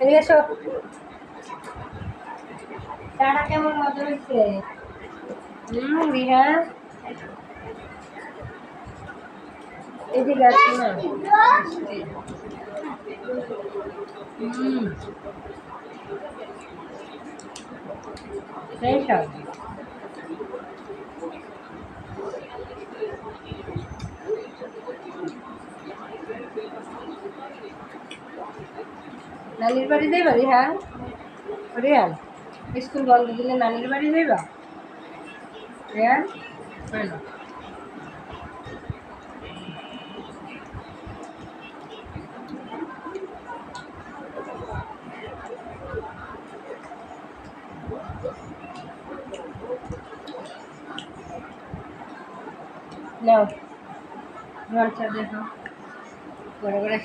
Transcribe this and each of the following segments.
এদিকে এসো। চাটা কেমন মজা হয়েছে? রিহা এদিকে আসো না। সেই সব নানির বাড়ি যাইবা রিহান? রিহান স্কুল বন্ধ দিলে নানির বাড়ি যাইবা? রিহান নাও রনটা দেখো বড় করে।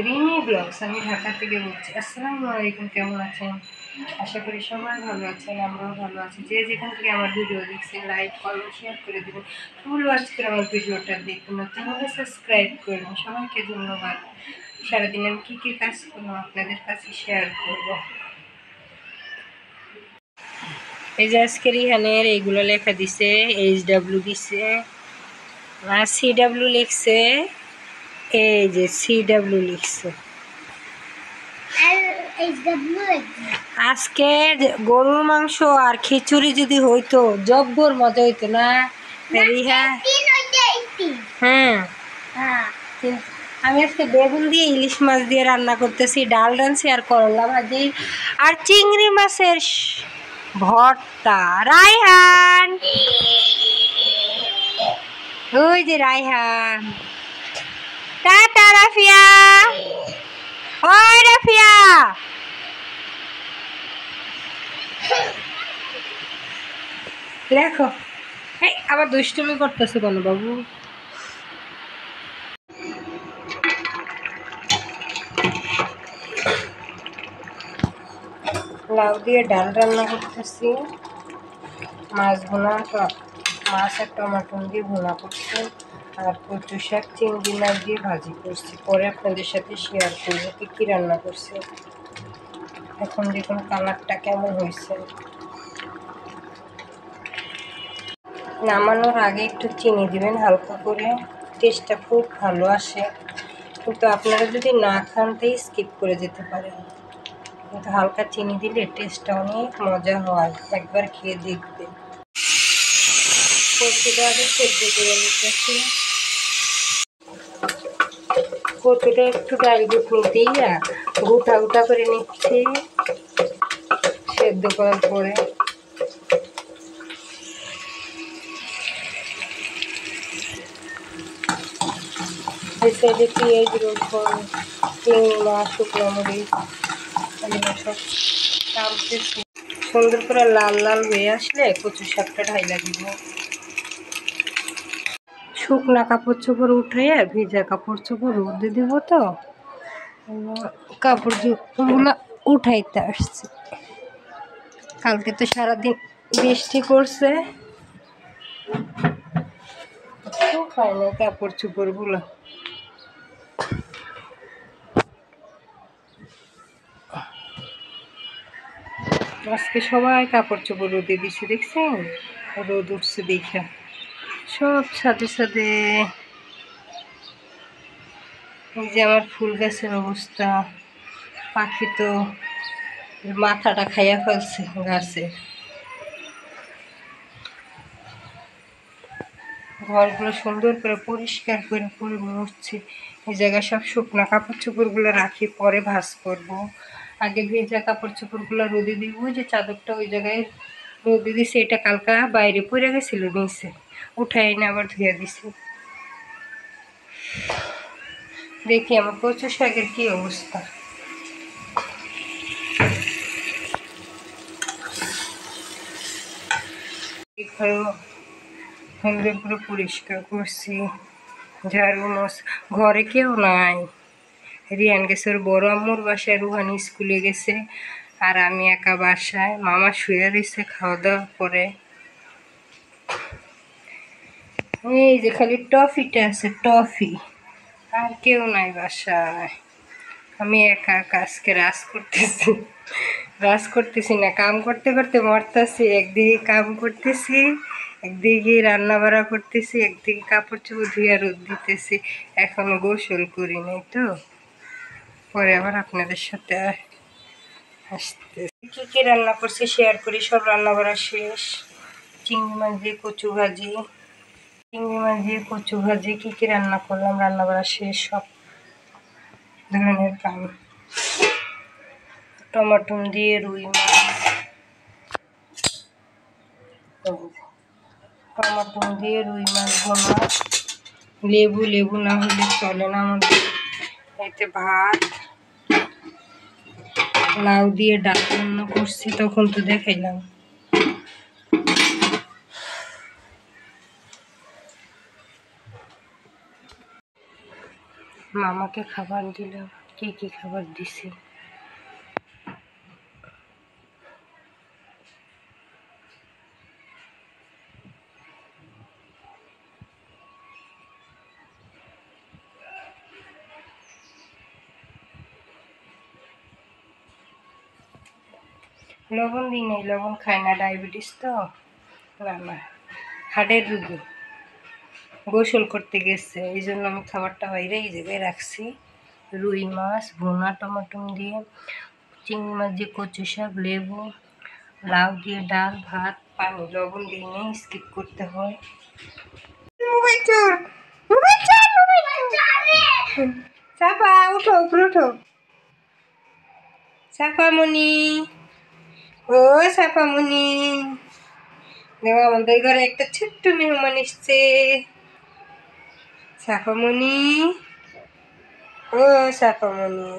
রিমি ব্লগস, আমি ঢাকা থেকে বলছি। আসসালামু আলাইকুম, কেমন আছেন? আশা করি সবাই ভালো আছেন, আমরাও ভালো আছি। যে যেখান থেকে আমার ভিডিও দেখছেন লাইক কমেন্ট শেয়ার করে দেবেন, ফুল ওয়াচ করে আমার ভিডিওটা দেখুন, তাহলে সাবস্ক্রাইব করবেন। সবাইকে ধন্যবাদ। সারাদিন আমি কী কী কাজ করবো আপনাদের কাছে শেয়ার করব। এই যে আজকে রিহানের এইগুলো লেখা দিছে, HW দিছে আর CW লিখছে। এই যে CW লিখছে। আজকে গরুর মাংস আর খিচুড়ি যদি হইতো জব্বর মজা হইতো না রিহা? হ্যাঁ, আমি আজকে বেগুন দিয়ে ইলিশ মাছ দিয়ে রান্না করতেছি, ডাল রাঁধছি আর করলা ভাজি আর চিংড়ি মাছের ভর্তা। রায়হান, ওই যে রায়হান। টাটা রাফিয়া, ওই রাফিয়া। দেখো এই আবার দুষ্টুমি করতেছে কেন বাবু? লাউ দিয়ে ডাল রান্না করতেছি, মাছ ভুনা, মাছ আর টমাটো দিয়ে ভুনা করছি, আর কচু শাক চিংড়ি মাছ দিয়ে ভাজি করছি। পরে আপনাদের সাথে শেয়ার করবো কি কী রান্না করছি। এখন দেখুন কালারটা কেমন হয়েছে। নামানোর আগে একটু চিনি দিবেন হালকা করে, টেস্টটা খুব ভালো আসে। কিন্তু আপনারা যদি না খান তাই স্কিপ করে যেতে পারেন, কিন্তু হালকা চিনি দিলে টেস্টটা অনেক মজা হয়, একবার খেয়ে দেখবেন। কচুটা আগে সেদ্ধ করে নিতেছি। কচুটা একটু ডাল গুঁড়ো দিয়ে গোটা গোটা করে নিচ্ছি সেদ্ধ করার পরে। এই সাইডে পেঁয়াজ রসুন চিংড়ি মাছ শুকনো মরিচ সব টানতেছি। সুন্দর করে লাল লাল হয়ে আসলে কচু শাকটা ঢাইলা দিব। শুকনা কাপড় চোপড় উঠাইয়া ভিজা কাপড় চোপড় রোদে দিব, তো কাপড় চোপড়গুলো উঠাইতে আসছে। কালকে তো সারাদিন বৃষ্টি করছে, হয় না কাপড় চোপড়গুলো। আজকে সবাই কাপড় চোপড় রোদে দিচ্ছে, দেখছেন রোদ উঠছে দেখা সব সাথে সাথে। এই যে আমার ফুল গাছের অবস্থা, পাখি তো মাথাটা খাইয়া ফেলছে গাছের। ঘরগুলো সুন্দর করে পরিষ্কার করে মুছছি। এই জায়গায় সব শুকনো কাপড় চোপড়গুলো রাখি, পরে ভাঁজ করবো। আগে ভেজা কাপড় চোপড়গুলো রোদে দিব। ওই যে চাদরটা ওই জায়গায় রোদে দিছে, এটা কালকা বাইরে পড়ে গেছিলো, নিচে উঠাই এনে আবার ধুয়ে দিছি। দেখি আমার কচু শাকের কি অবস্থা। সুন্দর করে পরিষ্কার করছি, ঝাড়ু মোছ। ঘরে কেউ নাই, রিয়ান গেছে ওর বড় আম্মুর বাসায়, রুহানি স্কুলে গেছে, আর আমি একা বাসায়। মামা শুয়ে রয়েছে খাওয়া দাওয়ার পরে। এই যে খালি টফিটা আছে, টফি, আর কেউ নাই বাসায়। আমি একা আজকে রাজ করতেছি না, কাম করতে করতে মরতেছি। একদিকে কাম করতেছি, একদিকে রান্না বাড়া করতেছি, একদিকে কাপড় চোপড় ধুয়ে রোদ দিতেছি। এখনো গোসল করি নাই তো, পরে আবার আপনাদের সাথে আসতে। কী কী রান্না করছি শেয়ার করি। সব রান্না বাড়া শেষ। চিংড়ি মাছ দিয়ে কচু ভাজি, কী কী রান্না করলাম, রান্না বাড়া শেষ, সব ধরনের কাম। টমাটো দিয়ে রুই মাছ, ভোনা, লেবু না হলে চলে না আমাদের। এতে ভাত, লাউ দিয়ে ডাল রান্না করছি, তখন তো দেখাইলাম। মামাকে খাবার দিলাম। কি খাবার দিছি? লবণ দিই নাই, লবণ খায় না, ডায়াবেটিস তো। না, হার্টের রুগী, গোসল করতে গেছে, এই জন্য আমি খাবারটা বাইরে এই জায়গায় রাখছি। রুই মাছ ভুনা, টমাটো দিয়ে, চিংড়ি মাছ দিয়ে কচু শাক, লেবু, লাউ দিয়ে ডাল, ভাত, পানি। লবণ দিয়ে নেই, স্কিপ করতে হয়। চাপা উঠো, উপরে উঠো। চাপামণি, ও চাপামণি, দেখো আমাদের ঘরে একটা ছোট্ট মেহমান এসছে। চাপামণি, ও চাপামণি,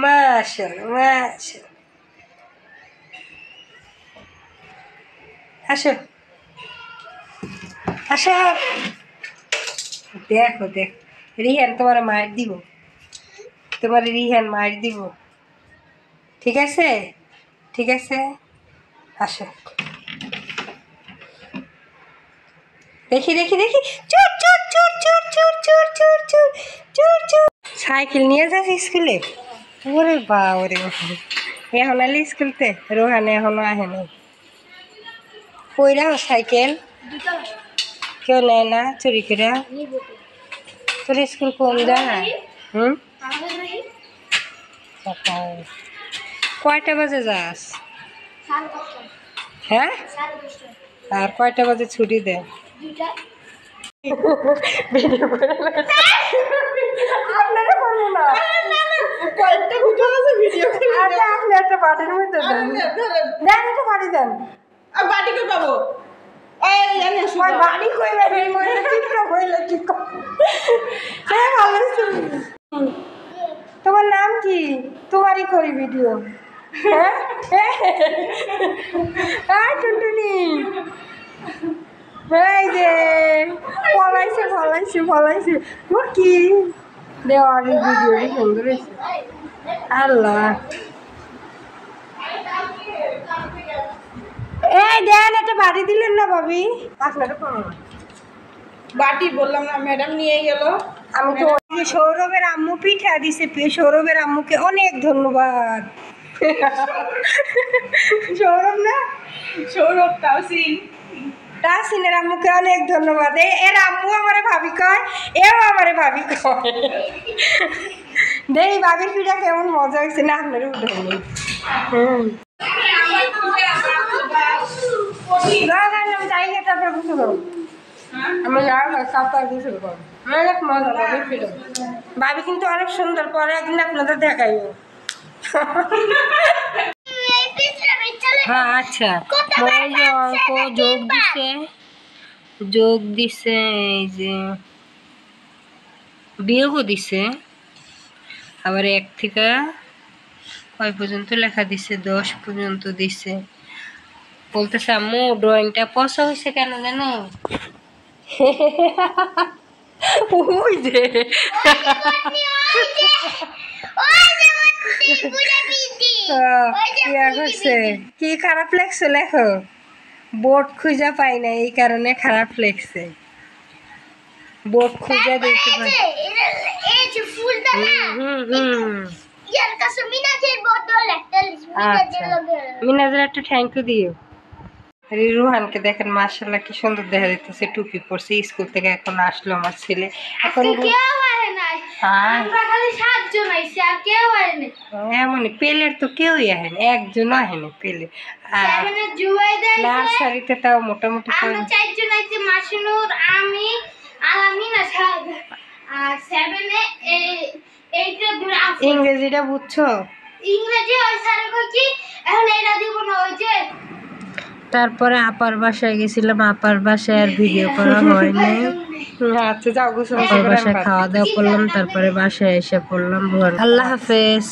মাশাআল্লাহ, আসো আসো। দেখো রিহান তোমার মায়ের দিব, মায়ের দিব। ঠিক আছে, আসো। দেখি চোর। সাইকেল নিয়ে যাস স্কুলে? ওরে বাবা, এখন আলি স্কুলতে? রোহানে এখনো আহে নাই। কই রাখো সাইকেল? কেউ নেয় না চুরি করে? তোর স্কুল কোন জায়গায়? কয়টা বাজে যাস? হ্যাঁ, আর কয়টা বাজে ছুটি দেয়? আপনারা করবো না, আপনি একটা বাটির মধ্যে দেন, একটা বাটি দেন। বাটি কই পাবো? বাড়ি কইলে তোমার নাম কি? তোমারই করি ভিডিও। হ্যাঁ টুনটুনি, এই যে ফলাইছে ও কি দেওয়ার ভিডিও সুন্দর হয়েছে। আল্লাহ, এই দেন একটা বাড়ি দিলেন না ভাবি? আপনারা বাটি বললাম না, ম্যাডাম নিয়ে গেল। আমি তো সৌরভের আম্মু পিঠা দিছে, সৌরভের আম্মুকে অনেক ধন্যবাদ। সৌরভ না, সৌরভ তাসিনের আম্মুকে অনেক ধন্যবাদ। এর আম্মু আমারে ভাবি কয়, এও আমারে ভাবি কয়। দেই ভাবির পিঠা কেমন মজা হয়েছে না? আপনার উঠে ভাবি কিন্তু অনেক সুন্দর, পরে একদিন আপনাদের দেখাইও। হ্যাঁ আচ্ছা, অঙ্ক যোগ দিছে, এই যে বিয়োগও দিছে, আবার 1 থেকে কয় পর্যন্ত লেখা দিছে, 10 পর্যন্ত দিছে। বলতেছে আম্মু ড্রয়িংটা পছন্দ হয়েছে কেন জানো? ওই যে কি খারাপ লাগছে লেখো, বোর্ড খুঁজে পাই না, এই কারণে খারাপ লাগছে। বোর্ড খুঁজে দেখতে পারি। এই যে ফুলটা না ইয়ার কাছে মিনাজের বদল একটা মিনাজের লগে মিনাজের একটা থ্যাংক ইউ দিও। রুহানকে দেখেন মাশাআল্লাহ কি সুন্দর দেখা যাইতেছে, টুপি পরছে, স্কুল থেকে এখন আসলো আমার ছেলে। এখন কেউ আয় নাই, আমরা খালি 7 জন আইছি আর কেউ আয় নাই। এমনই পেলের তো কেউই আহেন, একজনও আহেনি পেলে। সেভেনের জুবাইদা নার্সারিতে তাও মোটামুটি আমরা 4 জন আইছি, মাসিনুর, আমি, আলামিনা, সাদ। আর 7 এ এইটা দূরে আছে। ইংরেজিটা বুঝছো? ইংরেজি ওই স্যার কই কি এখন এটা দিব না ওই যে। তারপরে আপার বাসায় গেছিলাম, আপার বাসায় আর ভিডিও করা হয়নি। আচ্ছা যাও গোসল করে, বাসায় খাওয়া দাওয়া করলাম, তারপরে বাসায় এসে পড়লাম। আল্লাহ হাফেজ।